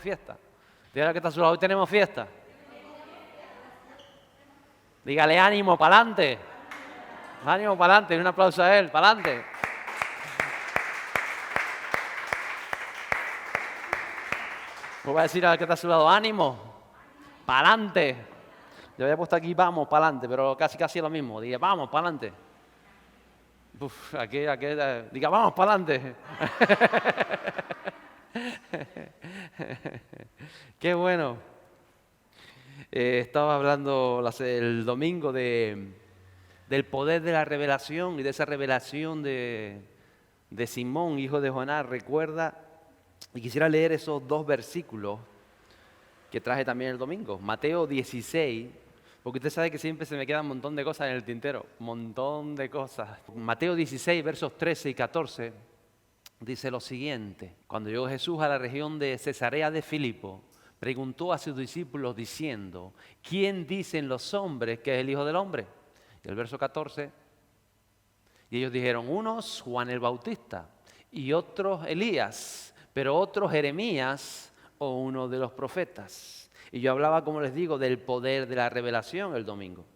fiesta. Dígale que está a su lado, hoy tenemos fiesta. Dígale ánimo, para adelante. Ánimo, para adelante. Un aplauso a él, para adelante. Pues va a decir al que está a su lado, ánimo, para adelante. Yo había puesto aquí, vamos, para adelante, pero casi es lo mismo. Diga, vamos, para adelante. Aquí, diga, vamos, para adelante. Qué bueno. Estaba hablando el domingo del poder de la revelación y de esa revelación de Simón, hijo de Jonás. Recuerda, y quisiera leer esos 2 versículos que traje también el domingo. Mateo 16, porque usted sabe que siempre se me queda un montón de cosas en el tintero. Un montón de cosas. Mateo 16, versos 13 y 14, dice lo siguiente. Cuando llegó Jesús a la región de Cesarea de Filipo, preguntó a sus discípulos diciendo, ¿quién dicen los hombres que es el Hijo del Hombre? Y el verso 14, y ellos dijeron, unos Juan el Bautista, y otros Elías, pero otros Jeremías o uno de los profetas. Y yo hablaba, como les digo, del poder de la revelación el domingo.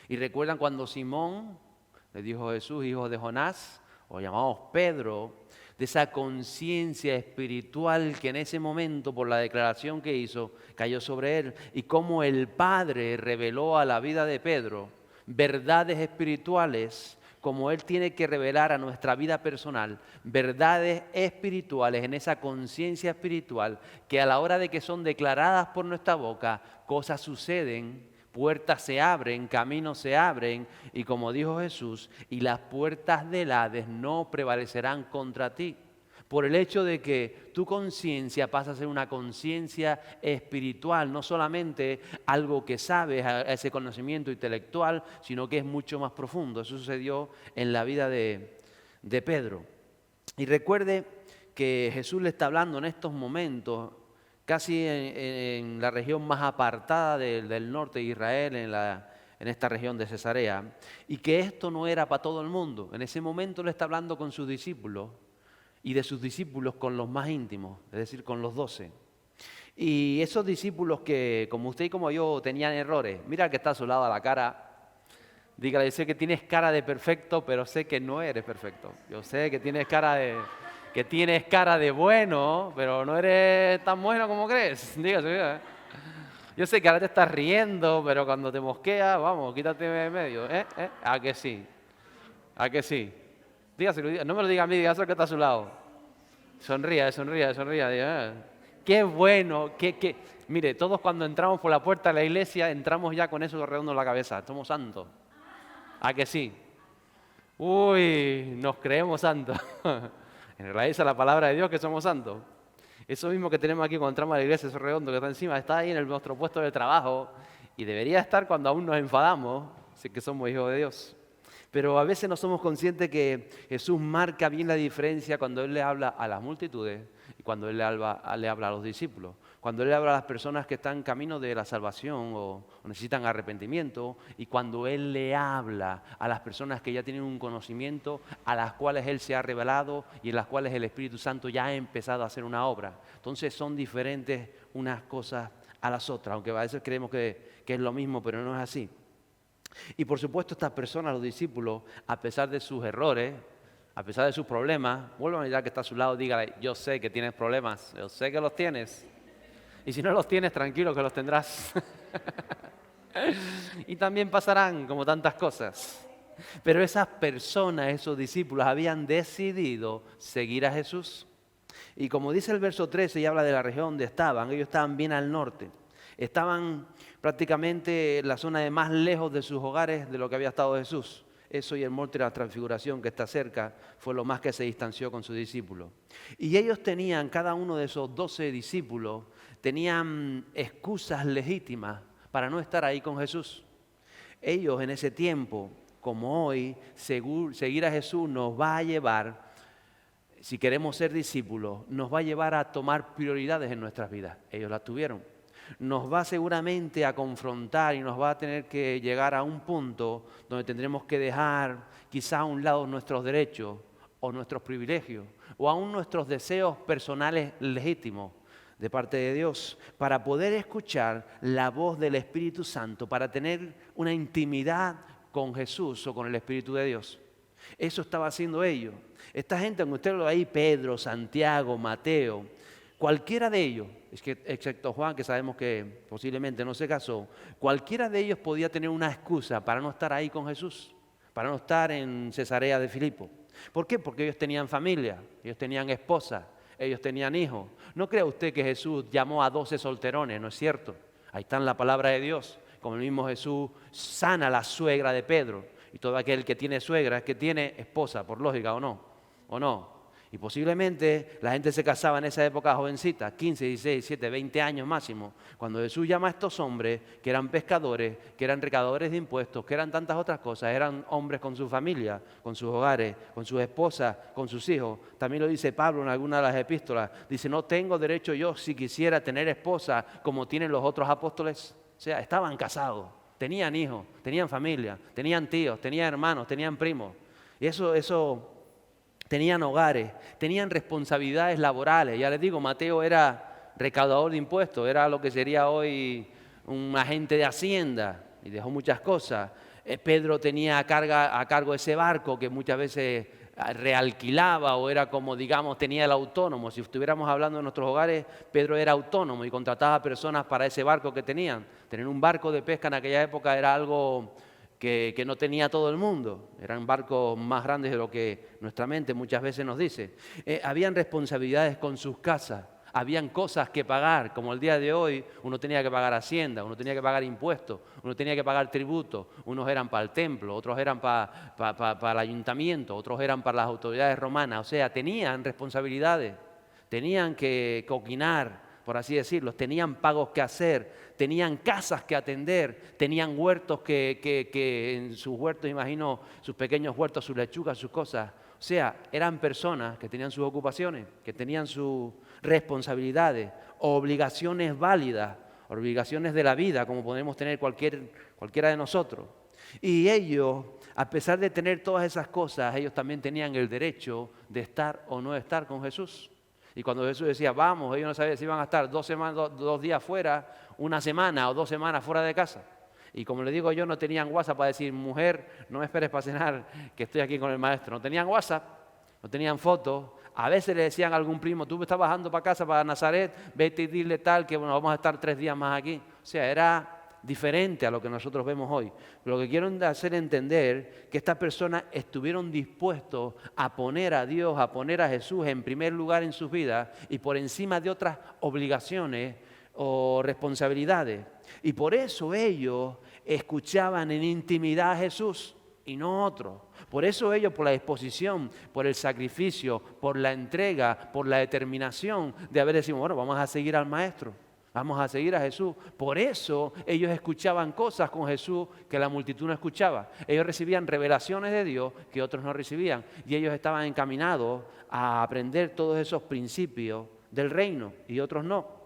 Y recuerdan cuando Simón le dijo a Jesús, hijo de Jonás, o llamamos Pedro, de esa conciencia espiritual que en ese momento, por la declaración que hizo, cayó sobre él. Y cómo el Padre reveló a la vida de Pedro verdades espirituales, como Él tiene que revelar a nuestra vida personal, verdades espirituales en esa conciencia espiritual, que a la hora de que son declaradas por nuestra boca, cosas suceden, puertas se abren, caminos se abren, y como dijo Jesús, y las puertas del Hades no prevalecerán contra ti. Por el hecho de que tu conciencia pasa a ser una conciencia espiritual, no solamente algo que sabes, ese conocimiento intelectual, sino que es mucho más profundo. Eso sucedió en la vida de Pedro. Y recuerde que Jesús le está hablando en estos momentos, casi en la región más apartada del norte de Israel, en esta región de Cesarea, y que esto no era para todo el mundo. En ese momento le está hablando con sus discípulos, y de sus discípulos con los más íntimos, es decir, con los 12. Y esos discípulos que, como usted y como yo, tenían errores. Mira al que está a su lado a la cara. Dígale, yo sé que tienes cara de perfecto, pero sé que no eres perfecto. Yo sé que tienes cara de bueno, pero no eres tan bueno como crees. Dígase. Yo sé que ahora te estás riendo, pero cuando te mosqueas, vamos, quítate de medio. ¿A que sí? ¿A que sí? Dígaselo, no me lo diga a mí, dígaselo que está a su lado. Sonría. Diga, qué bueno, Mire, todos cuando entramos por la puerta de la iglesia, entramos ya con eso redondo en la cabeza. Somos santos. ¿A que sí? Uy, nos creemos santos. En realidad esa es la palabra de Dios, que somos santos. Eso mismo que tenemos aquí cuando entramos a la iglesia, eso redondo que está encima, está ahí en nuestro puesto de trabajo. Y debería estar cuando aún nos enfadamos, si es que somos hijos de Dios. Pero a veces no somos conscientes que Jesús marca bien la diferencia cuando Él le habla a las multitudes y cuando Él le habla a los discípulos. Cuando Él le habla a las personas que están en camino de la salvación o necesitan arrepentimiento, y cuando Él le habla a las personas que ya tienen un conocimiento, a las cuales Él se ha revelado y en las cuales el Espíritu Santo ya ha empezado a hacer una obra. Entonces son diferentes unas cosas a las otras, aunque a veces creemos que es lo mismo, pero no es así. Y por supuesto estas personas, los discípulos, a pesar de sus errores, a pesar de sus problemas, vuelvan a mirar que está a su lado, dígale, yo sé que tienes problemas, yo sé que los tienes. Y si no los tienes, tranquilo que los tendrás. Y también pasarán como tantas cosas. Pero esas personas, esos discípulos, habían decidido seguir a Jesús. Y como dice el verso 13 y habla de la región donde estaban, ellos estaban bien al norte. Estaban prácticamente en la zona de más lejos de sus hogares de lo que había estado Jesús. Eso y el monte de la Transfiguración que está cerca fue lo más que se distanció con sus discípulos. Y ellos tenían, cada uno de esos 12 discípulos, tenían excusas legítimas para no estar ahí con Jesús. Ellos en ese tiempo, como hoy, seguir a Jesús nos va a llevar, si queremos ser discípulos, nos va a llevar a tomar prioridades en nuestras vidas. Ellos las tuvieron. Nos va seguramente a confrontar y nos va a tener que llegar a un punto donde tendremos que dejar quizá a un lado nuestros derechos o nuestros privilegios o aún nuestros deseos personales legítimos de parte de Dios, para poder escuchar la voz del Espíritu Santo, para tener una intimidad con Jesús o con el Espíritu de Dios. Eso estaba haciendo ellos. Esta gente, aunque usted lo ve ahí, Pedro, Santiago, Mateo, cualquiera de ellos, es que excepto Juan, que sabemos que posiblemente no se casó, cualquiera de ellos podía tener una excusa para no estar ahí con Jesús, para no estar en Cesarea de Filipo. ¿Por qué? Porque ellos tenían familia, ellos tenían esposa, ellos tenían hijos. No crea usted que Jesús llamó a 12 solterones, ¿no es cierto? Ahí está en la palabra de Dios, como el mismo Jesús sana a la suegra de Pedro. Y todo aquel que tiene suegra es que tiene esposa, por lógica, ¿o no? Y posiblemente la gente se casaba en esa época jovencita, 15, 16, 17, 20 años máximo. Cuando Jesús llama a estos hombres que eran pescadores, que eran recaudadores de impuestos, que eran tantas otras cosas, eran hombres con su familia, con sus hogares, con sus esposas, con sus hijos. También lo dice Pablo en alguna de las epístolas. Dice, no tengo derecho yo si quisiera tener esposa como tienen los otros apóstoles. O sea, estaban casados, tenían hijos, tenían familia, tenían tíos, tenían hermanos, tenían primos. Y eso tenían hogares, tenían responsabilidades laborales. Ya les digo, Mateo era recaudador de impuestos, era lo que sería hoy un agente de Hacienda y dejó muchas cosas. Pedro tenía a cargo ese barco que muchas veces realquilaba o era como, digamos, tenía el autónomo. Si estuviéramos hablando de nuestros hogares, Pedro era autónomo y contrataba personas para ese barco que tenían. Tener un barco de pesca en aquella época era algo que no tenía todo el mundo. Eran barcos más grandes de lo que nuestra mente muchas veces nos dice. Habían responsabilidades con sus casas, habían cosas que pagar, como el día de hoy uno tenía que pagar hacienda, uno tenía que pagar impuestos, uno tenía que pagar tributos, unos eran para el templo, otros eran para el ayuntamiento, otros eran para las autoridades romanas. O sea, tenían responsabilidades, tenían que coquinar, por así decirlo, tenían pagos que hacer, tenían casas que atender, tenían huertos que en sus huertos, imagino, sus pequeños huertos, sus lechugas, sus cosas. O sea, eran personas que tenían sus ocupaciones, que tenían sus responsabilidades, obligaciones válidas, obligaciones de la vida, como podemos tener cualquiera de nosotros. Y ellos, a pesar de tener todas esas cosas, ellos también tenían el derecho de estar o no estar con Jesús. Y cuando Jesús decía, vamos, ellos no sabían si iban a estar 2 días fuera, una semana o 2 semanas fuera de casa. Y como le digo yo, no tenían WhatsApp para decir, mujer, no me esperes para cenar, que estoy aquí con el maestro. No tenían WhatsApp, no tenían fotos. A veces le decían a algún primo, tú estás bajando para casa, para Nazaret, vete y dile tal, que bueno, vamos a estar 3 días más aquí. O sea, era diferente a lo que nosotros vemos hoy. Pero lo que quiero hacer entender que estas personas estuvieron dispuestos a poner a Dios, a poner a Jesús en primer lugar en sus vidas y por encima de otras obligaciones o responsabilidades. Y por eso ellos escuchaban en intimidad a Jesús y no otros. Por eso ellos, por la disposición, por el sacrificio, por la entrega, por la determinación de haber decidido, bueno, vamos a seguir al Maestro. Vamos a seguir a Jesús. Por eso ellos escuchaban cosas con Jesús que la multitud no escuchaba. Ellos recibían revelaciones de Dios que otros no recibían. Y ellos estaban encaminados a aprender todos esos principios del reino y otros no.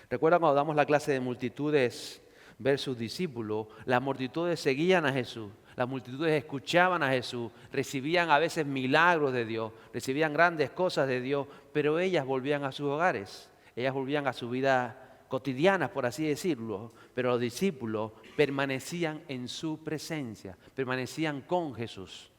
Recuerda cuando damos la clase de multitudes versus discípulos, las multitudes seguían a Jesús. Las multitudes escuchaban a Jesús, recibían a veces milagros de Dios, recibían grandes cosas de Dios, pero ellas volvían a sus hogares. Ellas volvían a su vida cotidiana, por así decirlo, pero los discípulos permanecían en su presencia, permanecían con Jesús.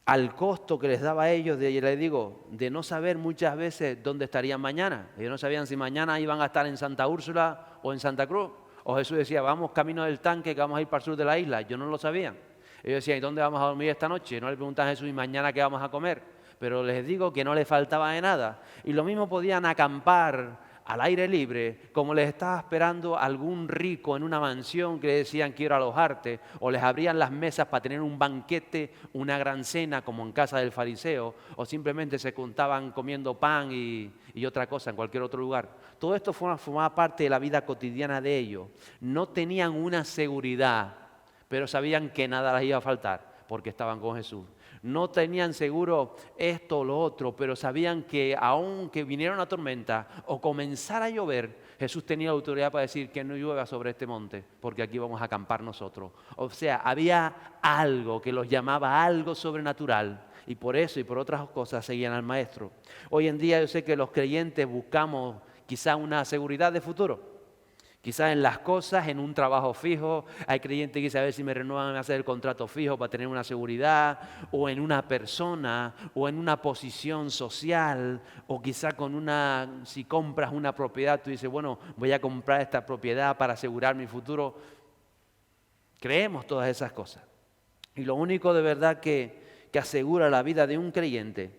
Al costo que les daba a ellos, les digo, de no saber muchas veces dónde estarían mañana. Ellos no sabían si mañana iban a estar en Santa Úrsula o en Santa Cruz. O Jesús decía, vamos camino del tanque que vamos a ir para el sur de la isla. Yo no lo sabían. Ellos decían, ¿y dónde vamos a dormir esta noche? No le preguntan a Jesús, ¿y mañana qué vamos a comer? Pero les digo que no les faltaba de nada. Y lo mismo podían acampar al aire libre, como les estaba esperando algún rico en una mansión que le decían quiero alojarte, o les abrían las mesas para tener un banquete, una gran cena como en casa del fariseo, o simplemente se juntaban comiendo pan y otra cosa en cualquier otro lugar. Todo esto formaba parte de la vida cotidiana de ellos. No tenían una seguridad, pero sabían que nada les iba a faltar porque estaban con Jesús. No tenían seguro esto o lo otro, pero sabían que aunque viniera una tormenta o comenzara a llover, Jesús tenía la autoridad para decir que no llueva sobre este monte, porque aquí vamos a acampar nosotros. O sea, había algo que los llamaba algo sobrenatural. y por eso y por otras cosas seguían al Maestro. Hoy en día yo sé que los creyentes buscamos quizá una seguridad de futuro. Quizás en las cosas, en un trabajo fijo. Hay creyentes que dicen, a ver si me renuevan a hacer el contrato fijo para tener una seguridad, o en una persona, o en una posición social, o quizá si compras una propiedad, tú dices, bueno, voy a comprar esta propiedad para asegurar mi futuro. Creemos todas esas cosas. Y lo único de verdad que asegura la vida de un creyente,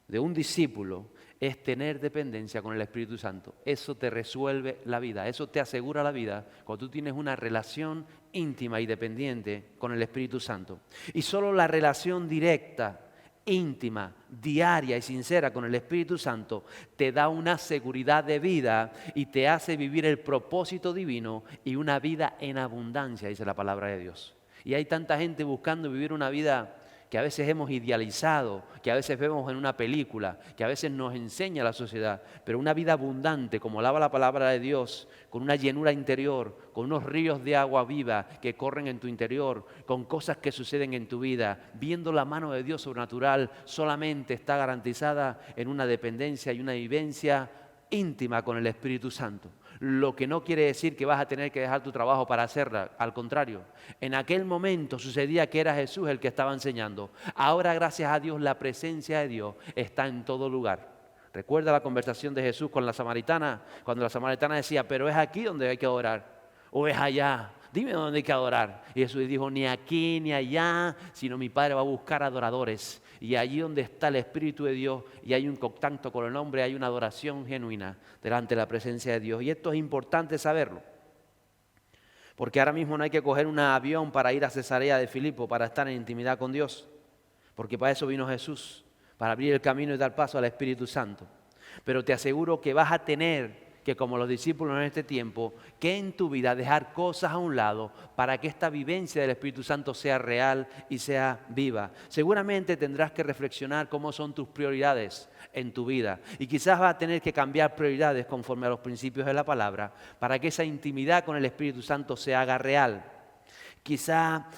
de un discípulo, es tener dependencia con el Espíritu Santo. Eso te resuelve la vida, eso te asegura la vida cuando tú tienes una relación íntima y dependiente con el Espíritu Santo. Y solo la relación directa, íntima, diaria y sincera con el Espíritu Santo te da una seguridad de vida y te hace vivir el propósito divino y una vida en abundancia, dice la palabra de Dios. Y hay tanta gente buscando vivir una vida que a veces hemos idealizado, que a veces vemos en una película, que a veces nos enseña la sociedad, pero una vida abundante, como lava la palabra de Dios, con una llenura interior, con unos ríos de agua viva que corren en tu interior, con cosas que suceden en tu vida, viendo la mano de Dios sobrenatural, solamente está garantizada en una dependencia y una vivencia íntima con el Espíritu Santo. Lo que no quiere decir que vas a tener que dejar tu trabajo para hacerla, al contrario. En aquel momento sucedía que era Jesús el que estaba enseñando. Ahora, gracias a Dios, la presencia de Dios está en todo lugar. ¿Recuerda la conversación de Jesús con la samaritana? Cuando la samaritana decía, pero es aquí donde hay que adorar, o es allá. Dime dónde hay que adorar. Y Jesús dijo, ni aquí ni allá, sino mi Padre va a buscar adoradores. Y allí donde está el Espíritu de Dios y hay un contacto con el hombre, hay una adoración genuina delante de la presencia de Dios. Y esto es importante saberlo. Porque ahora mismo no hay que coger un avión para ir a Cesarea de Filipo para estar en intimidad con Dios. Porque para eso vino Jesús, para abrir el camino y dar paso al Espíritu Santo. Pero te aseguro que vas a tener que, como los discípulos en este tiempo, que en tu vida dejar cosas a un lado para que esta vivencia del Espíritu Santo sea real y sea viva. Seguramente tendrás que reflexionar cómo son tus prioridades en tu vida y quizás vas a tener que cambiar prioridades conforme a los principios de la palabra para que esa intimidad con el Espíritu Santo se haga real. Quizá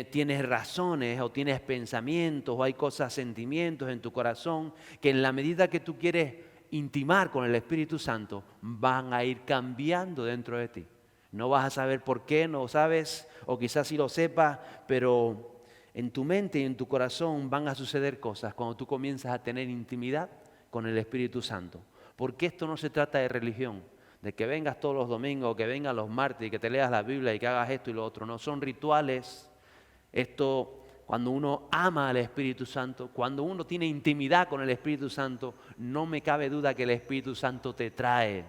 tienes razones o tienes pensamientos o hay cosas, sentimientos en tu corazón que en la medida que tú quieres intimar con el Espíritu Santo van a ir cambiando dentro de ti. No vas a saber por qué, no sabes, o quizás sí lo sepas, pero en tu mente y en tu corazón van a suceder cosas cuando tú comienzas a tener intimidad con el Espíritu Santo. Porque esto no se trata de religión, de que vengas todos los domingos, que vengas los martes y que te leas la Biblia y que hagas esto y lo otro. No, son rituales. Esto, cuando uno ama al Espíritu Santo, cuando uno tiene intimidad con el Espíritu Santo, no me cabe duda que el Espíritu Santo te trae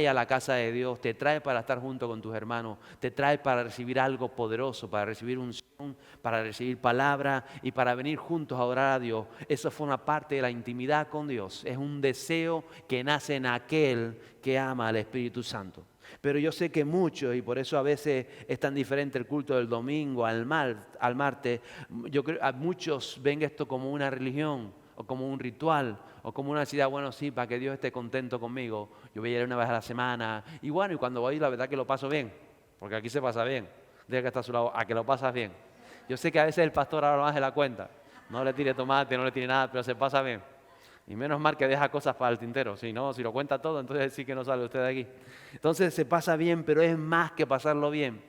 a la casa de Dios, te trae para estar junto con tus hermanos, te trae para recibir algo poderoso, para recibir unción, para recibir palabra y para venir juntos a adorar a Dios. Eso forma parte de la intimidad con Dios. Es un deseo que nace en aquel que ama al Espíritu Santo. Pero yo sé que muchos, y por eso a veces es tan diferente el culto del domingo al martes, yo creo a muchos ven esto como una religión o como un ritual o como una necesidad, bueno, sí, para que Dios esté contento conmigo, yo voy a ir una vez a la semana y bueno, y cuando voy la verdad que lo paso bien, porque aquí se pasa bien, diga que está a su lado, a que lo pasas bien. Yo sé que a veces el pastor habla más de la cuenta, no le tire tomate, no le tire nada, pero se pasa bien. Y menos mal que deja cosas para el tintero. Si no, si lo cuenta todo, entonces sí que no sale usted de aquí. Entonces se pasa bien, pero es más que pasarlo bien.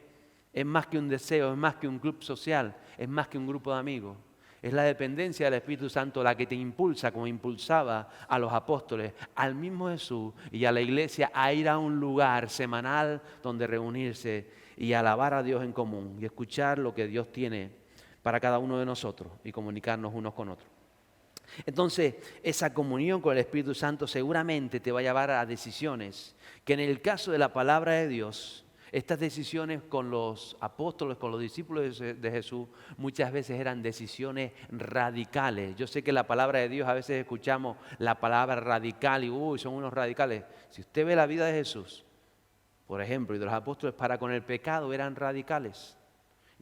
Es más que un deseo, es más que un club social, es más que un grupo de amigos. Es la dependencia del Espíritu Santo la que te impulsa, como impulsaba a los apóstoles, al mismo Jesús y a la iglesia, a ir a un lugar semanal donde reunirse y alabar a Dios en común y escuchar lo que Dios tiene para cada uno de nosotros y comunicarnos unos con otros. Entonces, esa comunión con el Espíritu Santo seguramente te va a llevar a decisiones que en el caso de la palabra de Dios, estas decisiones con los apóstoles, con los discípulos de Jesús, muchas veces eran decisiones radicales. Yo sé que la palabra de Dios a veces escuchamos la palabra radical y son unos radicales. Si usted ve la vida de Jesús, por ejemplo, y de los apóstoles para con el pecado eran radicales.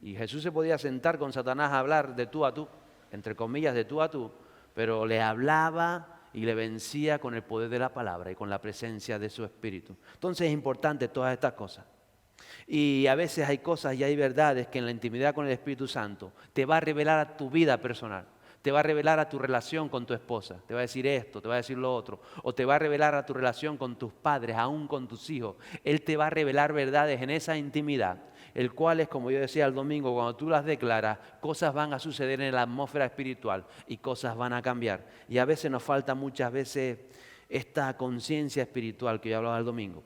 Y Jesús se podía sentar con Satanás a hablar de tú a tú, entre comillas, de tú a tú, pero le hablaba y le vencía con el poder de la palabra y con la presencia de su Espíritu. Entonces es importante todas estas cosas. Y a veces hay cosas y hay verdades que en la intimidad con el Espíritu Santo te va a revelar a tu vida personal. te va a revelar a tu relación con tu esposa. Te va a decir esto, te va a decir lo otro. O te va a revelar a tu relación con tus padres, aún con tus hijos. Él te va a revelar verdades en esa intimidad, el cual es, como yo decía el domingo, cuando tú las declaras, cosas van a suceder en la atmósfera espiritual y cosas van a cambiar. Y a veces nos falta muchas veces esta conciencia espiritual que yo hablaba el domingo.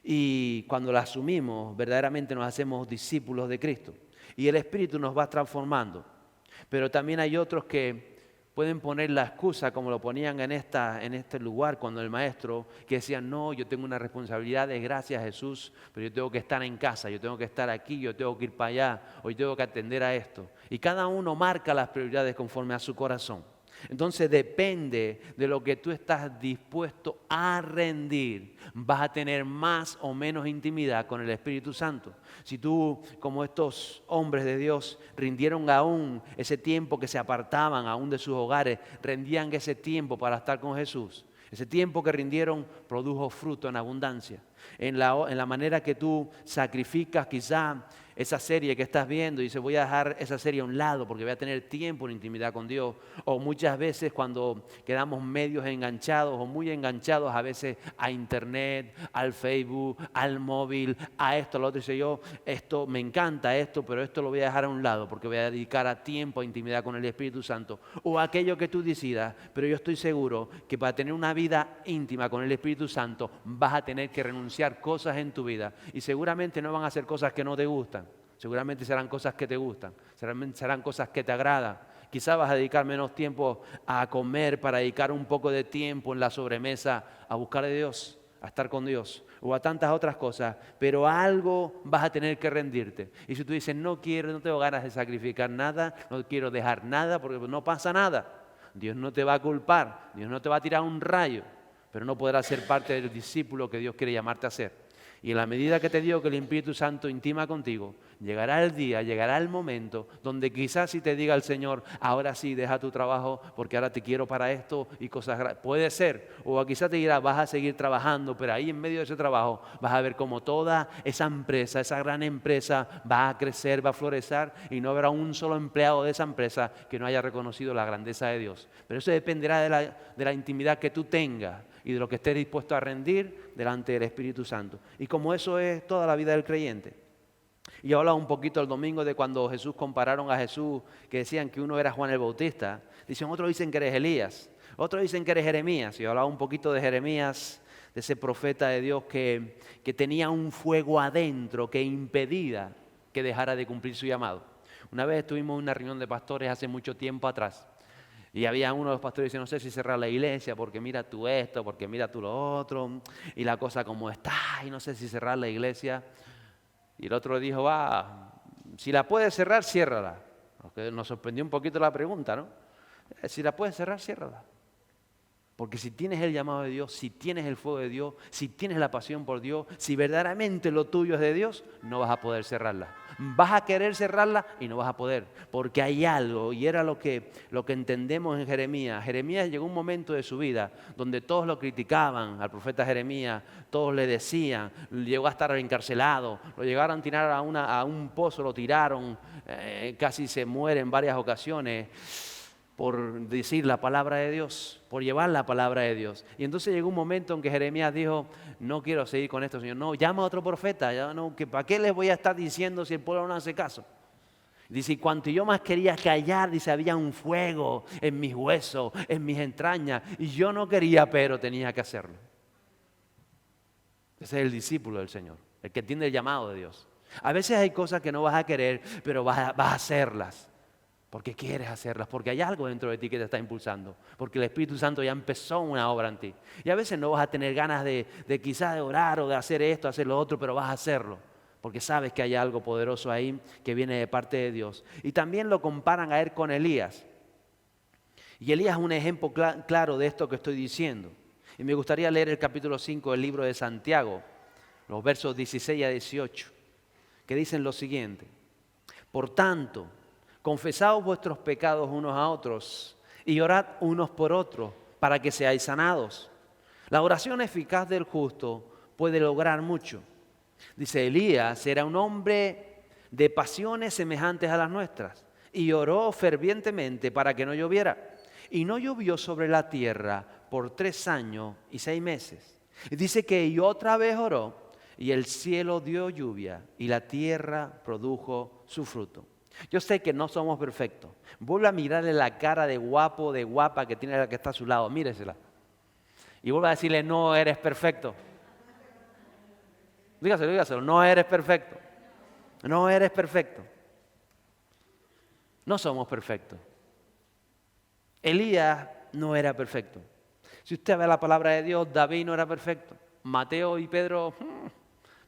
Y cuando la asumimos, verdaderamente nos hacemos discípulos de Cristo. Y el Espíritu nos va transformando. Pero también hay otros que pueden poner la excusa, como lo ponían en este lugar, cuando el maestro, que decían, no, yo tengo una responsabilidad, gracias a Jesús, pero yo tengo que estar en casa, yo tengo que estar aquí, yo tengo que ir para allá, o yo tengo que atender a esto. Y cada uno marca las prioridades conforme a su corazón. Entonces depende de lo que tú estás dispuesto a rendir, vas a tener más o menos intimidad con el Espíritu Santo. Si tú, como estos hombres de Dios, rindieron aún ese tiempo que se apartaban aún de sus hogares, rendían ese tiempo para estar con Jesús. Ese tiempo que rindieron produjo fruto en abundancia. En la manera que tú sacrificas quizá esa serie que estás viendo y dices, voy a dejar esa serie a un lado porque voy a tener tiempo en intimidad con Dios. O muchas veces cuando quedamos medios enganchados o muy enganchados a veces a internet, al Facebook, al móvil, a esto, a lo otro. Dice yo, esto me encanta esto, pero esto lo voy a dejar a un lado porque voy a dedicar a tiempo a intimidad con el Espíritu Santo. O aquello que tú decidas, pero yo estoy seguro que para tener una vida íntima con el Espíritu Santo vas a tener que renunciar cosas en tu vida. Y seguramente no van a ser cosas que no te gustan. Seguramente serán cosas que te gustan, serán cosas que te agradan. Quizás vas a dedicar menos tiempo a comer para dedicar un poco de tiempo en la sobremesa a buscar a Dios, a estar con Dios o a tantas otras cosas, pero algo vas a tener que rendirte. Y si tú dices, no tengo ganas de sacrificar nada, no quiero dejar nada porque no pasa nada, Dios no te va a culpar, Dios no te va a tirar un rayo, pero no podrás ser parte del discípulo que Dios quiere llamarte a ser. Y en la medida que te digo que el Espíritu Santo intima contigo, llegará el día, llegará el momento donde quizás si te diga el Señor, ahora sí, deja tu trabajo porque ahora te quiero para esto y cosas. Puede ser. O quizás te dirá, vas a seguir trabajando, pero ahí en medio de ese trabajo vas a ver cómo toda esa empresa, esa gran empresa va a crecer, va a florecer y no habrá un solo empleado de esa empresa que no haya reconocido la grandeza de Dios. Pero eso dependerá de la intimidad que tú tengas y de lo que estés dispuesto a rendir delante del Espíritu Santo. Y como eso es toda la vida del creyente. Y yo hablaba un poquito el domingo de cuando Jesús compararon a Jesús, que decían que uno era Juan el Bautista. Otros dicen que eres Elías, otros dicen que eres Jeremías. Y yo hablaba un poquito de Jeremías, de ese profeta de Dios que tenía un fuego adentro que impedía que dejara de cumplir su llamado. Una vez estuvimos en una reunión de pastores hace mucho tiempo atrás. Y había uno de los pastores que dice, no sé si cerrar la iglesia porque mira tú esto, porque mira tú lo otro, y la cosa como está, y no sé si cerrar la iglesia. Y el otro dijo, si la puedes cerrar, ciérrala. Porque nos sorprendió un poquito la pregunta, ¿no? Si la puedes cerrar, ciérrala. Porque si tienes el llamado de Dios, si tienes el fuego de Dios, si tienes la pasión por Dios, si verdaderamente lo tuyo es de Dios, no vas a poder cerrarla. Vas a querer cerrarla y no vas a poder, porque hay algo, y era lo que entendemos en Jeremías. Jeremías llegó un momento de su vida donde todos lo criticaban al profeta Jeremías, todos le decían, llegó a estar encarcelado, lo llegaron a tirar a un pozo, lo tiraron, casi se muere en varias ocasiones por decir la palabra de Dios, por llevar la palabra de Dios. Y entonces llegó un momento en que Jeremías dijo, no quiero seguir con esto, Señor. No, llama a otro profeta. ¿Para qué les voy a estar diciendo si el pueblo no hace caso? Dice, y cuanto yo más quería callar, dice, había un fuego en mis huesos, en mis entrañas. Y yo no quería, pero tenía que hacerlo. Ese es el discípulo del Señor, el que entiende el llamado de Dios. A veces hay cosas que no vas a querer, pero vas a hacerlas. Porque quieres hacerlas, porque hay algo dentro de ti que te está impulsando, porque el Espíritu Santo ya empezó una obra en ti. Y a veces no vas a tener ganas de quizás de orar o de hacer esto, hacer lo otro, pero vas a hacerlo, porque sabes que hay algo poderoso ahí que viene de parte de Dios. Y también lo comparan a él con Elías. Y Elías es un ejemplo claro de esto que estoy diciendo. Y me gustaría leer el capítulo 5 del libro de Santiago, los versos 16 a 18, que dicen lo siguiente. Por tanto, confesaos vuestros pecados unos a otros y orad unos por otros para que seáis sanados. La oración eficaz del justo puede lograr mucho. Dice, Elías era un hombre de pasiones semejantes a las nuestras y oró fervientemente para que no lloviera. Y no llovió sobre la tierra por 3 años y 6 meses. Y dice que y otra vez oró, y el cielo dio lluvia, y la tierra produjo su fruto. Yo sé que no somos perfectos. Vuelve a mirarle la cara de guapo, de guapa que tiene la que está a su lado. Míresela. Y vuelve a decirle, no eres perfecto. Dígaselo, no eres perfecto. No eres perfecto. No somos perfectos. Elías no era perfecto. Si usted ve la palabra de Dios, David no era perfecto. Mateo y Pedro,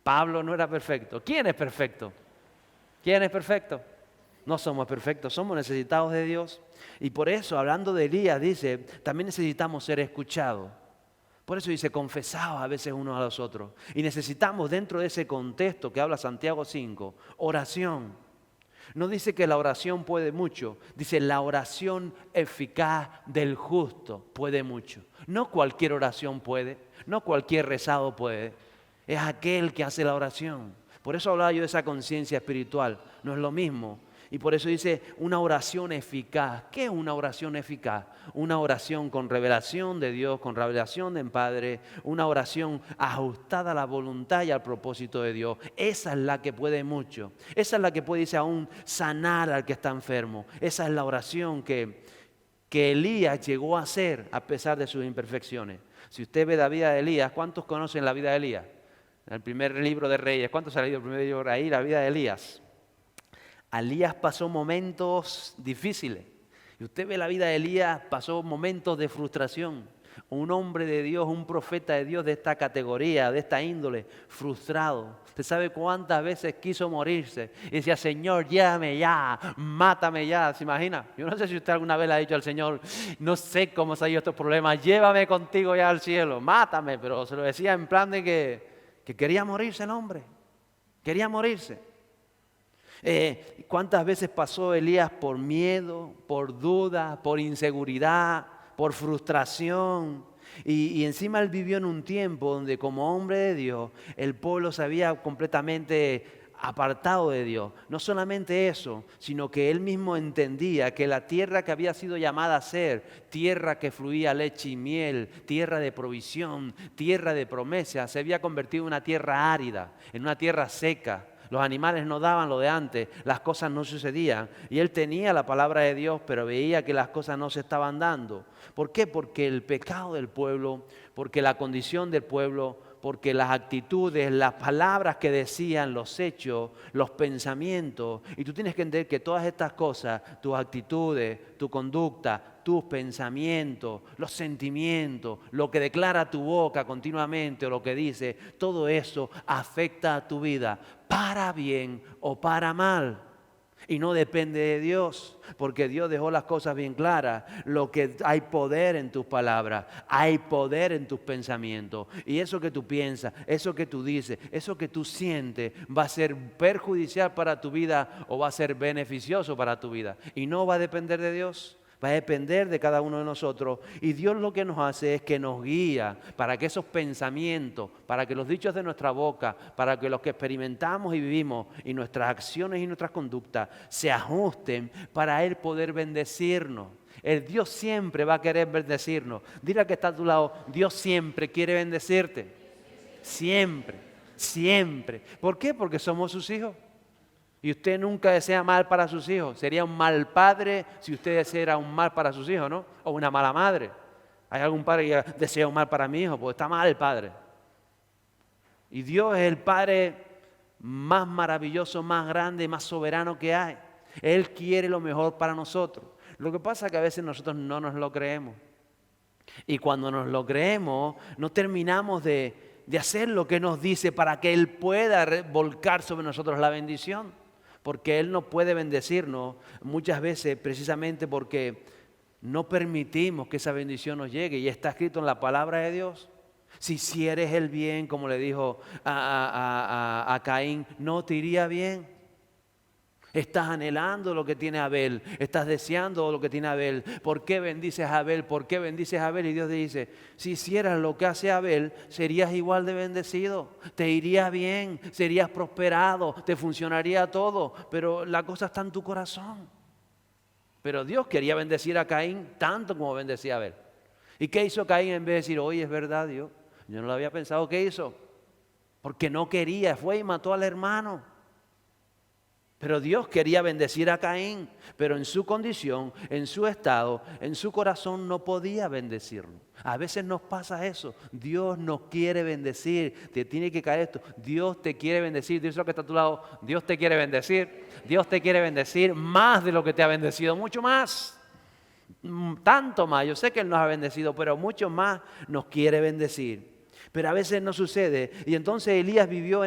Pablo no era perfecto. ¿Quién es perfecto? ¿Quién es perfecto? No somos perfectos, somos necesitados de Dios. Y por eso, hablando de Elías, dice, también necesitamos ser escuchados. Por eso dice, confesados a veces unos a los otros. Y necesitamos, dentro de ese contexto que habla Santiago 5, oración. No dice que la oración puede mucho, dice la oración eficaz del justo puede mucho. No cualquier oración puede, no cualquier rezado puede. Es aquel que hace la oración. Por eso hablaba yo de esa conciencia espiritual. No es lo mismo. Y por eso dice una oración eficaz. ¿Qué es una oración eficaz? Una oración con revelación de Dios, con revelación del Padre, una oración ajustada a la voluntad y al propósito de Dios. Esa es la que puede mucho. Esa es la que puede, dice, aún sanar al que está enfermo. Esa es la oración que Elías llegó a hacer a pesar de sus imperfecciones. Si usted ve la vida de Elías, ¿cuántos conocen la vida de Elías? En el primer libro de Reyes, ¿cuántos ha leído el primer libro de ahí? La vida de Elías. Elías pasó momentos difíciles. Y usted ve la vida de Elías, pasó momentos de frustración. Un hombre de Dios, un profeta de Dios de esta categoría, de esta índole, frustrado. ¿Usted sabe cuántas veces quiso morirse? Y decía, Señor, llévame ya, mátame ya. ¿Se imagina? Yo no sé si usted alguna vez le ha dicho al Señor, no sé cómo se han ido estos problemas, llévame contigo ya al cielo, mátame. Pero se lo decía en plan de que quería morirse el hombre. Quería morirse. ¿Cuántas veces pasó Elías por miedo, por duda, por inseguridad, por frustración? Y encima él vivió en un tiempo donde como hombre de Dios, el pueblo se había completamente apartado de Dios. No solamente eso, sino que él mismo entendía que la tierra que había sido llamada a ser, tierra que fluía leche y miel, tierra de provisión, tierra de promesa, se había convertido en una tierra árida, en una tierra seca. Los animales no daban lo de antes, las cosas no sucedían. Y él tenía la palabra de Dios, pero veía que las cosas no se estaban dando. ¿Por qué? Porque el pecado del pueblo, porque la condición del pueblo, porque las actitudes, las palabras que decían, los hechos, los pensamientos. Y tú tienes que entender que todas estas cosas, tus actitudes, tu conducta, tus pensamientos, los sentimientos, lo que declara tu boca continuamente o lo que dice, todo eso afecta a tu vida, para bien o para mal. Y no depende de Dios, porque Dios dejó las cosas bien claras. Lo que hay poder en tus palabras, hay poder en tus pensamientos. Y eso que tú piensas, eso que tú dices, eso que tú sientes, va a ser perjudicial para tu vida o va a ser beneficioso para tu vida. Y no va a depender de Dios. Va a depender de cada uno de nosotros. Y Dios lo que nos hace es que nos guía para que esos pensamientos, para que los dichos de nuestra boca, para que los que experimentamos y vivimos y nuestras acciones y nuestras conductas se ajusten para Él poder bendecirnos. El Dios siempre va a querer bendecirnos. Dile al que está a tu lado, Dios siempre quiere bendecirte. Siempre, siempre. ¿Por qué? Porque somos sus hijos. Y usted nunca desea mal para sus hijos. Sería un mal padre si usted desea un mal para sus hijos, ¿no? O una mala madre. ¿Hay algún padre que desea un mal para mi hijo? Pues está mal el padre. Y Dios es el Padre más maravilloso, más grande, más soberano que hay. Él quiere lo mejor para nosotros. Lo que pasa es que a veces nosotros no nos lo creemos. Y cuando nos lo creemos, no terminamos de hacer lo que nos dice para que Él pueda volcar sobre nosotros la bendición. Porque Él no puede bendecirnos muchas veces precisamente porque no permitimos que esa bendición nos llegue. Y está escrito en la palabra de Dios. Si hicieres el bien, como le dijo a Caín, no te iría bien. Estás anhelando lo que tiene Abel, estás deseando lo que tiene Abel. ¿Por qué bendices a Abel? ¿Por qué bendices a Abel? Y Dios te dice, si hicieras lo que hace Abel, serías igual de bendecido, te iría bien, serías prosperado, te funcionaría todo, pero la cosa está en tu corazón. Pero Dios quería bendecir a Caín tanto como bendecía a Abel. ¿Y qué hizo Caín en vez de decir, oye, es verdad, Dios? Yo no lo había pensado. ¿Qué hizo? Porque no quería, fue y mató al hermano. Pero Dios quería bendecir a Caín, pero en su condición, en su estado, en su corazón no podía bendecirlo. A veces nos pasa eso. Dios nos quiere bendecir, te tiene que caer esto. Dios te quiere bendecir. Dios, lo que está a tu lado, Dios te quiere bendecir. Dios te quiere bendecir más de lo que te ha bendecido, mucho más. Tanto más. Yo sé que Él nos ha bendecido, pero mucho más nos quiere bendecir. Pero a veces no sucede. Y entonces Elías vivió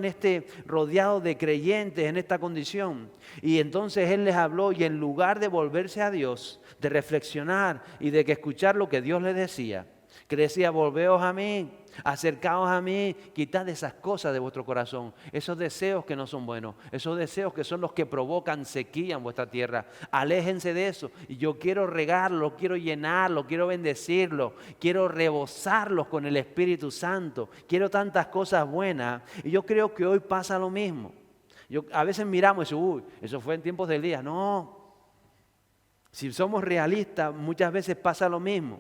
rodeado de creyentes en esta condición. Y entonces él les habló y en lugar de volverse a Dios, de reflexionar y de que escuchar lo que Dios les decía, que decía, volveos a mí, acercaos a mí, quitad esas cosas de vuestro corazón, esos deseos que no son buenos, esos deseos que son los que provocan sequía en vuestra tierra. Aléjense de eso. Y yo quiero regarlo, quiero llenarlo, quiero bendecirlo, quiero rebosarlos con el Espíritu Santo. Quiero tantas cosas buenas. Y yo creo que hoy pasa lo mismo. A veces miramos y decimos, uy, eso fue en tiempos de Elías. No. Si somos realistas, muchas veces pasa lo mismo.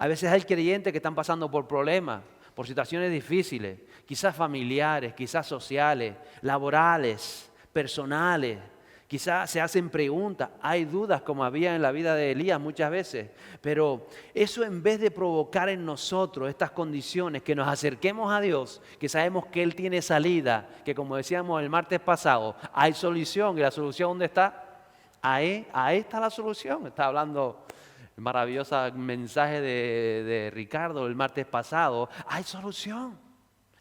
A veces hay creyentes que están pasando por problemas, por situaciones difíciles, quizás familiares, quizás sociales, laborales, personales. Quizás se hacen preguntas, hay dudas como había en la vida de Elías muchas veces. Pero eso, en vez de provocar en nosotros estas condiciones, que nos acerquemos a Dios, que sabemos que Él tiene salida, que como decíamos el martes pasado, hay solución. ¿Y la solución dónde está? Ahí está la solución. Está hablando el maravilloso mensaje de Ricardo el martes pasado. Hay solución.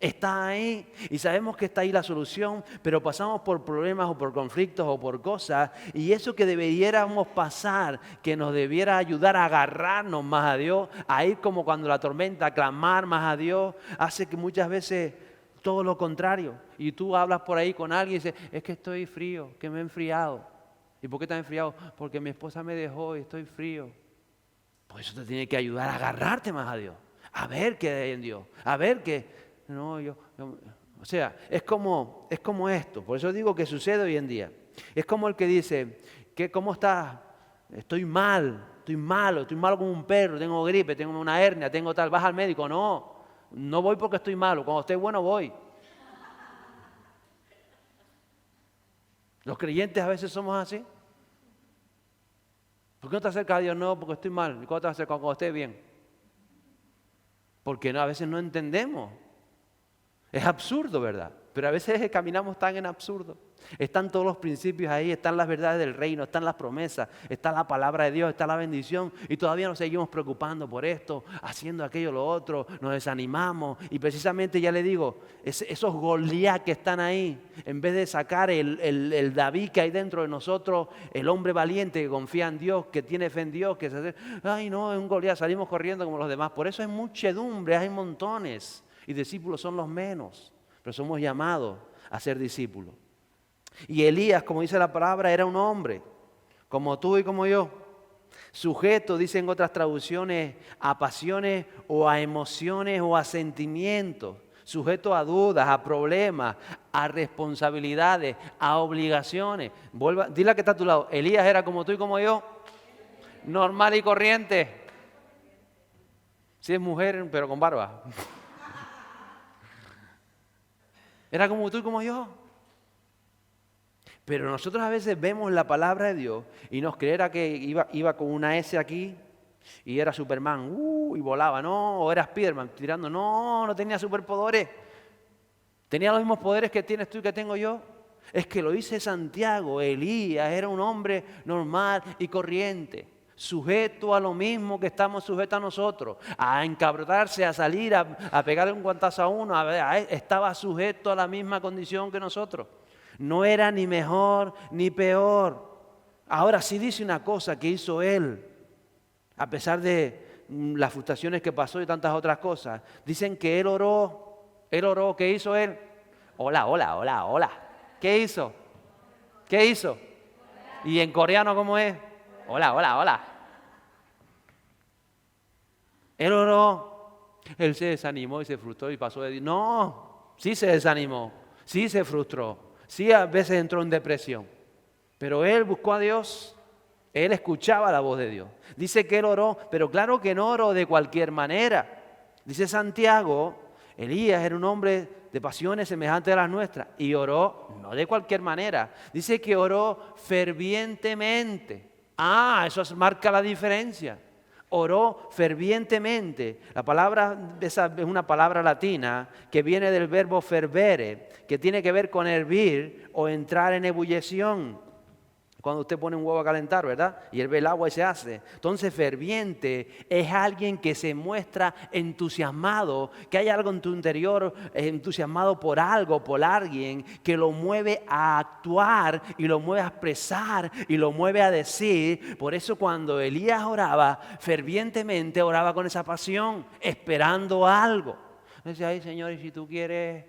Está ahí. Y sabemos que está ahí la solución, pero pasamos por problemas o por conflictos o por cosas. Y eso que debiéramos pasar, que nos debiera ayudar a agarrarnos más a Dios, a ir como cuando la tormenta, a clamar más a Dios, hace que muchas veces todo lo contrario. Y tú hablas por ahí con alguien y dices, es que estoy frío, que me he enfriado. ¿Y por qué estás enfriado? Porque mi esposa me dejó y estoy frío. Pues eso te tiene que ayudar a agarrarte más a Dios, a ver qué hay en Dios, a ver qué. No, o sea, es como esto. Por eso digo que sucede hoy en día. Es como el que dice, ¿cómo estás? Estoy malo como un perro, tengo gripe, tengo una hernia, tengo tal. Vas al médico. No voy porque estoy malo. Cuando esté bueno voy. Los creyentes a veces somos así. ¿Por qué no te acercas a Dios? No, porque estoy mal. ¿Y cuándo te acercas? Cuando estés bien. Porque a veces no entendemos. Es absurdo, ¿verdad? Pero a veces caminamos tan en absurdo. Están todos los principios ahí, están las verdades del reino, están las promesas, está la palabra de Dios, está la bendición. Y todavía nos seguimos preocupando por esto, haciendo aquello, lo otro, nos desanimamos. Y precisamente, ya le digo, esos Goliat que están ahí, en vez de sacar el David que hay dentro de nosotros, el hombre valiente que confía en Dios, que tiene fe en Dios, que se hace, ay no, es un Goliat, salimos corriendo como los demás. Por eso hay muchedumbre, hay montones. Y discípulos son los menos, pero somos llamados a ser discípulos. Y Elías, como dice la palabra, era un hombre, como tú y como yo, sujeto, dicen otras traducciones, a pasiones o a emociones o a sentimientos, sujeto a dudas, a problemas, a responsabilidades, a obligaciones. Dile a que está a tu lado, Elías era como tú y como yo, normal y corriente. Si es mujer, pero con barba. Era como tú y como yo. Pero nosotros a veces vemos la palabra de Dios y nos creerá que iba con una S aquí y era Superman, y volaba, no, o era Spiderman tirando, no tenía superpoderes. Tenía los mismos poderes que tienes tú y que tengo yo. Es que lo dice Santiago, Elías era un hombre normal y corriente, sujeto a lo mismo que estamos sujetos a nosotros, a encabrotarse, a salir, a pegarle un guantazo a uno, estaba sujeto a la misma condición que nosotros. No era ni mejor ni peor. Ahora sí dice una cosa que hizo él, a pesar de las frustraciones que pasó y tantas otras cosas. Dicen que él oró, ¿qué hizo él? Hola. ¿Qué hizo? ¿Y en coreano cómo es? Hola. Él oró, él se desanimó y se frustró y pasó de Dios. No, sí se desanimó, sí se frustró, sí a veces entró en depresión, pero él buscó a Dios Él escuchaba la voz de Dios. Dice que él oró, pero claro que no oró de cualquier manera. Dice Santiago, Elías era un hombre de pasiones semejantes a las nuestras y oró no de cualquier manera. Dice que oró fervientemente. Eso marca la diferencia. Oró fervientemente. La palabra esa es una palabra latina que viene del verbo fervere, que tiene que ver con hervir o entrar en ebullición. Cuando usted pone un huevo a calentar, ¿verdad? Y hierve el agua y se hace. Entonces, ferviente es alguien que se muestra entusiasmado, que hay algo en tu interior entusiasmado por algo, por alguien, que lo mueve a actuar y lo mueve a expresar y lo mueve a decir. Por eso cuando Elías oraba, fervientemente oraba con esa pasión, esperando algo. Decía, ay Señor, y si tú quieres,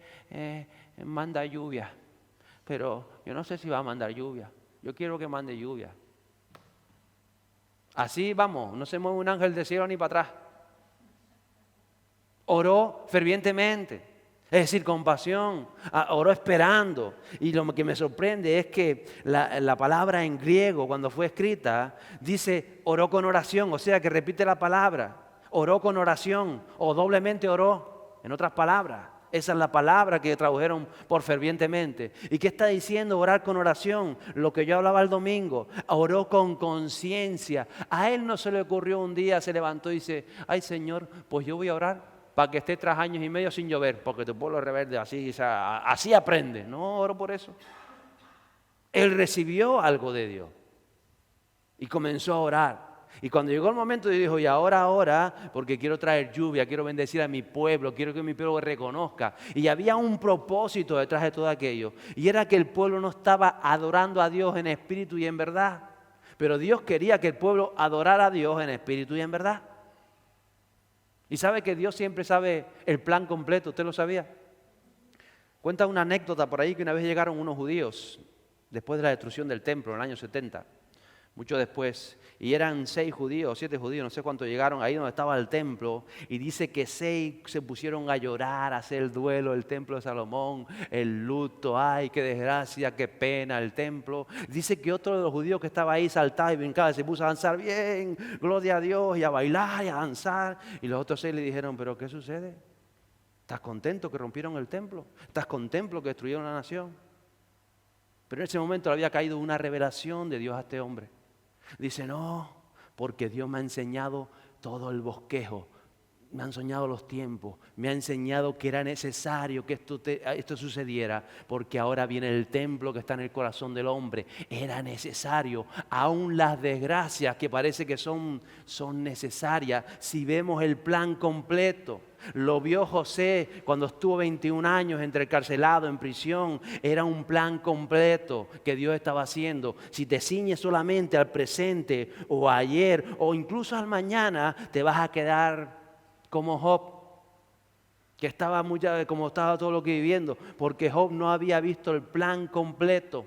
manda lluvia. Pero yo no sé si va a mandar lluvia. Yo quiero que mande lluvia. Así vamos, no se mueve un ángel del cielo ni para atrás. Oró fervientemente, es decir, con pasión, oró esperando. Y lo que me sorprende es que la palabra en griego, cuando fue escrita, dice oró con oración, o sea que repite la palabra, oró con oración o doblemente oró, en otras palabras. Esa es la palabra que tradujeron por fervientemente. ¿Y qué está diciendo orar con oración? Lo que yo hablaba el domingo. Oró con conciencia. A él no se le ocurrió un día, se levantó y dice, ay Señor, pues yo voy a orar para que esté tras años y medio sin llover, porque tu pueblo es rebelde, así aprende. No, oro por eso. Él recibió algo de Dios y comenzó a orar. Y cuando llegó el momento, dijo, y ahora, porque quiero traer lluvia, quiero bendecir a mi pueblo, quiero que mi pueblo reconozca. Y había un propósito detrás de todo aquello. Y era que el pueblo no estaba adorando a Dios en espíritu y en verdad. Pero Dios quería que el pueblo adorara a Dios en espíritu y en verdad. Y sabe que Dios siempre sabe el plan completo, ¿usted lo sabía? Cuenta una anécdota por ahí que una vez llegaron unos judíos, después de la destrucción del templo en el año 70. Mucho después, y eran 6 judíos, 7 judíos, no sé cuántos llegaron ahí donde estaba el templo, y dice que 6 se pusieron a llorar, a hacer el duelo del templo de Salomón, el luto, ay, qué desgracia, qué pena el templo. Dice que otro de los judíos que estaba ahí saltaba y brincaba, se puso a danzar bien, gloria a Dios, y a bailar y a danzar, y los otros 6 le dijeron, pero ¿qué sucede? ¿Estás contento que rompieron el templo? ¿Estás contento que destruyeron la nación? Pero en ese momento le había caído una revelación de Dios a este hombre. Dice, no, porque Dios me ha enseñado todo el bosquejo, me ha enseñado los tiempos, me ha enseñado que era necesario que esto sucediera, porque ahora viene el templo que está en el corazón del hombre. Era necesario, aún las desgracias que parece que son necesarias, si vemos el plan completo. Lo vio José cuando estuvo 21 años encarcelado en prisión. Era un plan completo que Dios estaba haciendo. Si te ciñes solamente al presente o ayer o incluso al mañana, te vas a quedar como Job, que estaba como estaba todo lo que viviendo, porque Job no había visto el plan completo.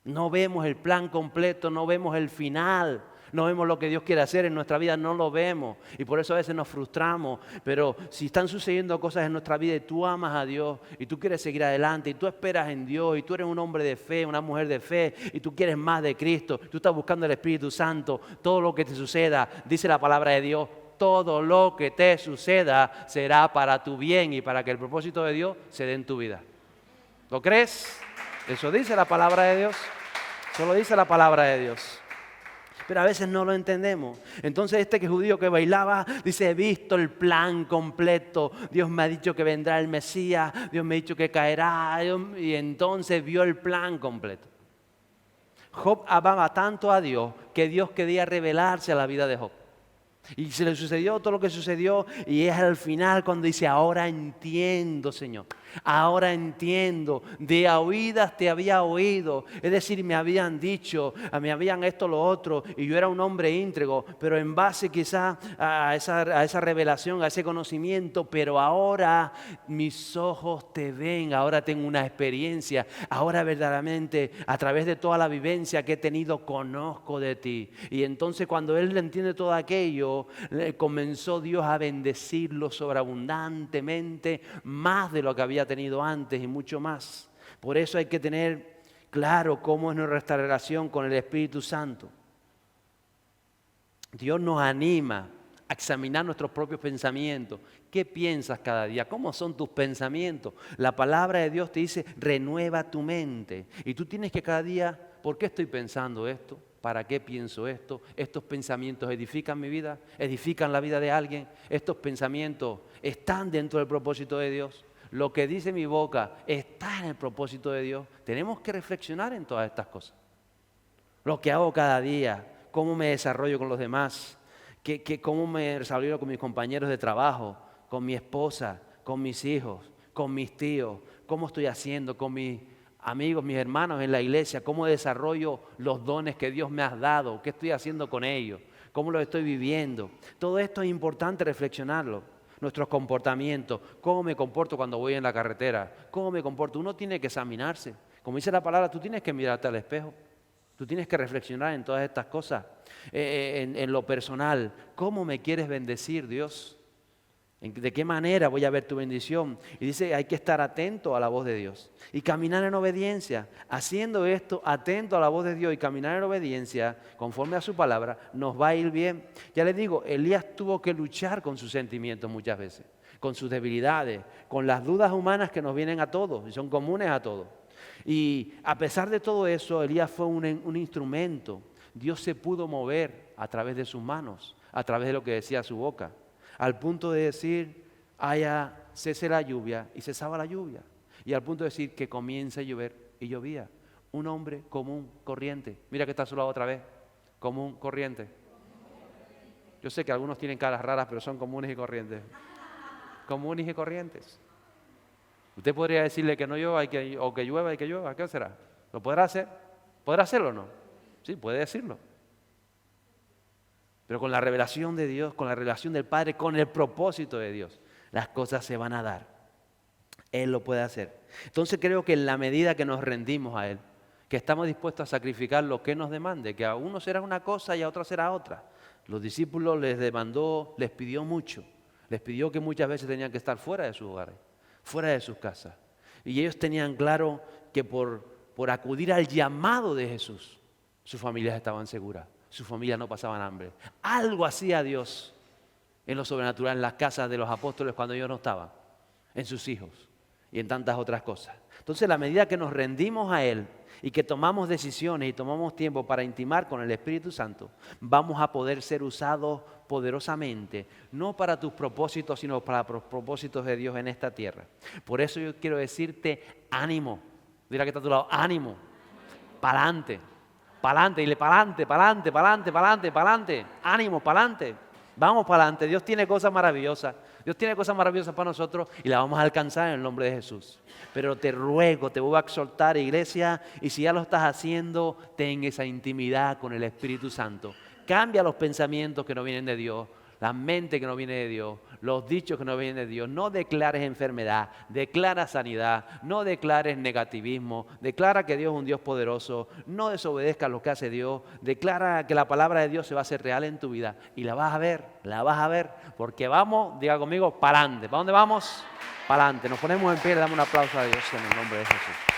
No vemos el plan completo, no vemos el final. No vemos lo que Dios quiere hacer en nuestra vida, no lo vemos. Y por eso a veces nos frustramos. Pero si están sucediendo cosas en nuestra vida y tú amas a Dios y tú quieres seguir adelante y tú esperas en Dios y tú eres un hombre de fe, una mujer de fe y tú quieres más de Cristo, tú estás buscando el Espíritu Santo, todo lo que te suceda, dice la palabra de Dios, todo lo que te suceda será para tu bien y para que el propósito de Dios se dé en tu vida. ¿Lo crees? Eso dice la palabra de Dios. Eso lo dice la palabra de Dios. Pero a veces no lo entendemos. Entonces judío que bailaba dice, he visto el plan completo. Dios me ha dicho que vendrá el Mesías. Dios me ha dicho que caerá. Y entonces vio el plan completo. Job amaba tanto a Dios que Dios quería revelarse a la vida de Job. Y se le sucedió todo lo que sucedió y es al final cuando dice, ahora entiendo, Señor. Ahora entiendo, de a oídas te había oído, es decir, me habían dicho, me habían esto, lo otro, y yo era un hombre íntegro, pero en base quizá a esa revelación, a ese conocimiento, pero ahora mis ojos te ven, ahora tengo una experiencia, ahora verdaderamente a través de toda la vivencia que he tenido conozco de ti. Y entonces cuando él entiende todo aquello, comenzó Dios a bendecirlo sobreabundantemente, más de lo que había tenido antes y mucho más. Por eso hay que tener claro cómo es nuestra relación con el Espíritu Santo. Dios nos anima a examinar nuestros propios pensamientos. ¿Qué piensas cada día? ¿Cómo son tus pensamientos? La palabra de Dios te dice, renueva tu mente. Y tú tienes que cada día, ¿por qué estoy pensando esto? ¿Para qué pienso esto? ¿Estos pensamientos edifican mi vida? ¿Edifican la vida de alguien? ¿Estos pensamientos están dentro del propósito de Dios? Lo que dice mi boca está en el propósito de Dios. Tenemos que reflexionar en todas estas cosas. Lo que hago cada día, cómo me desarrollo con los demás, cómo me desarrollo con mis compañeros de trabajo, con mi esposa, con mis hijos, con mis tíos, cómo estoy haciendo con mis amigos, mis hermanos en la iglesia, cómo desarrollo los dones que Dios me ha dado, qué estoy haciendo con ellos, cómo los estoy viviendo. Todo esto es importante reflexionarlo. Nuestros comportamientos, cómo me comporto cuando voy en la carretera, cómo me comporto. Uno tiene que examinarse. Como dice la palabra, tú tienes que mirarte al espejo. Tú tienes que reflexionar en todas estas cosas. En lo personal, ¿cómo me quieres bendecir, Dios? ¿De qué manera voy a ver tu bendición? Y dice, hay que estar atento a la voz de Dios y caminar en obediencia. Haciendo esto, atento a la voz de Dios y caminar en obediencia, conforme a su palabra, nos va a ir bien. Ya les digo, Elías tuvo que luchar con sus sentimientos muchas veces, con sus debilidades, con las dudas humanas que nos vienen a todos y son comunes a todos. Y a pesar de todo eso, Elías fue un instrumento. Dios se pudo mover a través de sus manos, a través de lo que decía su boca, al punto de decir, cese la lluvia, y cesaba la lluvia. Y al punto de decir que comience a llover, y llovía. Un hombre común, corriente. Mira que está a su lado otra vez. Común, corriente. Yo sé que algunos tienen caras raras, pero son comunes y corrientes. Comunes y corrientes. Usted podría decirle que no llueva o que llueva y que llueva. ¿Qué será? ¿Lo podrá hacer? ¿Podrá hacerlo o no? Sí, puede decirlo. Pero con la revelación de Dios, con la revelación del Padre, con el propósito de Dios, las cosas se van a dar. Él lo puede hacer. Entonces creo que en la medida que nos rendimos a Él, que estamos dispuestos a sacrificar lo que nos demande, que a uno será una cosa y a otro será otra. Los discípulos les pidió mucho. Les pidió que muchas veces tenían que estar fuera de sus hogares, fuera de sus casas. Y ellos tenían claro que por acudir al llamado de Jesús, sus familias estaban seguras. Sus familias no pasaban hambre. Algo hacía Dios en lo sobrenatural, en las casas de los apóstoles cuando ellos no estaban, en sus hijos y en tantas otras cosas. Entonces, a la medida que nos rendimos a Él y que tomamos decisiones y tomamos tiempo para intimar con el Espíritu Santo, vamos a poder ser usados poderosamente, no para tus propósitos, sino para los propósitos de Dios en esta tierra. Por eso yo quiero decirte, ánimo. Dile que está a tu lado, ánimo, para adelante. Para adelante, dile para adelante, para adelante, para adelante, para adelante, para adelante. Ánimo, para adelante. Vamos para adelante. Dios tiene cosas maravillosas. Dios tiene cosas maravillosas para nosotros y las vamos a alcanzar en el nombre de Jesús. Pero te ruego, te voy a exhortar, iglesia, y si ya lo estás haciendo, ten esa intimidad con el Espíritu Santo. Cambia los pensamientos que no vienen de Dios, la mente que no viene de Dios, los dichos que no vienen de Dios. No declares enfermedad, declara sanidad, no declares negativismo, declara que Dios es un Dios poderoso, no desobedezcas lo que hace Dios, declara que la palabra de Dios se va a hacer real en tu vida y la vas a ver, porque vamos, diga conmigo, para adelante. ¿Para dónde vamos? Para adelante. Nos ponemos en pie y le damos un aplauso a Dios en el nombre de Jesús.